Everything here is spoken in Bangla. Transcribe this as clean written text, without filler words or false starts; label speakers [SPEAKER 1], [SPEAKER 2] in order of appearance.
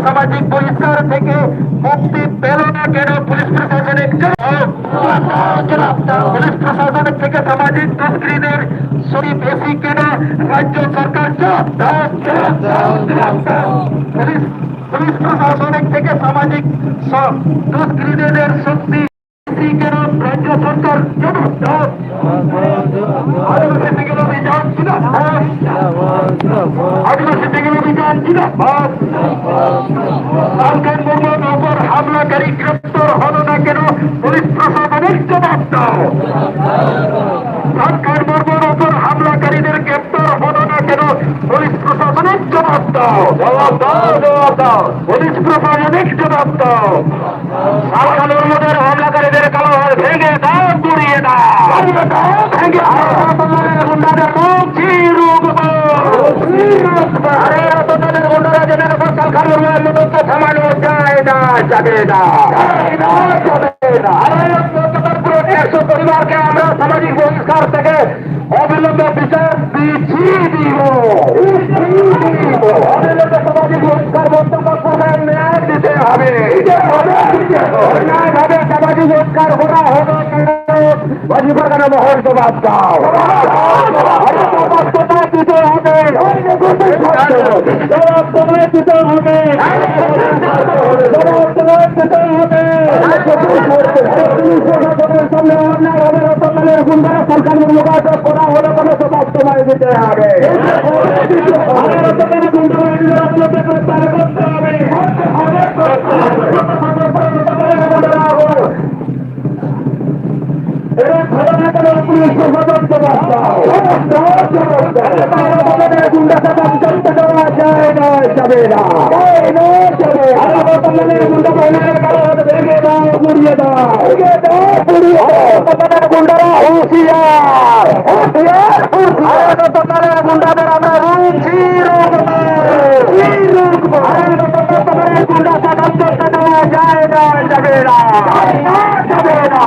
[SPEAKER 1] সামাজিক বহিষ্কার থেকে মুক্তি পেল না কেন? পুলিশ প্রশাসনিক পুলিশ প্রশাসনের থেকে সামাজিক দুষ্কৃতীদের ছড়ি বেশি কেন? রাজ্য সরকার পুলিশ প্রশাসনিক থেকে সামাজিক দুষ্কৃতীদের শক্তি কেন? রাজ্য সরকার আদিবাসী বিগল অভিযান ছিল, আদিবাসী বিগল অভিযান ছিল। লালখান মোড়ের ওপর হামলাকারী গ্রেপ্তার হলো না কেন? পুলিশ প্রশাসনের জবাব দাও। লালখান মোড়ের ওপর হামলাকারীদের গ্রেপ্তার হলো না কেন? পুলিশ প্রশাসনের জবাব দাও। জবাব দাও, জবাব দাও। পুলিশ প্রশাসনিক জবাব দাও। লালখান মোড়ের হামলাকারীদের কালো হাত ভেঙে দাও, গুড়িয়ে দাও, ভেঙে গুন্ডাদের মুখ থামানো যায় না, যাবে না। পরিবারকে আমরা সামাজিক বহিষ্কার থেকে অবিলম্বে বিচার দিচ্ছি, দিব। অবিলম্বে সামাজিক বহিষ্কার বক্তব্য করে ন্যায় দিতে হবে। ন্যায়ভাবে সামাজিক বহিষ্কার করা হবে কেন? মহল জবাব দাও। দিতে হবে, দিতে হবে, সরকারের যোগাযোগ করা হলে কোনো জবাব তোমায় দিতে হবে। গুন্ডারা হুঁশিয়ার, গুন্ডাদের আমরা রুচি গুন্ডা সাধারণ করতে দেওয়া যায় না, যাবে না, যাবে না।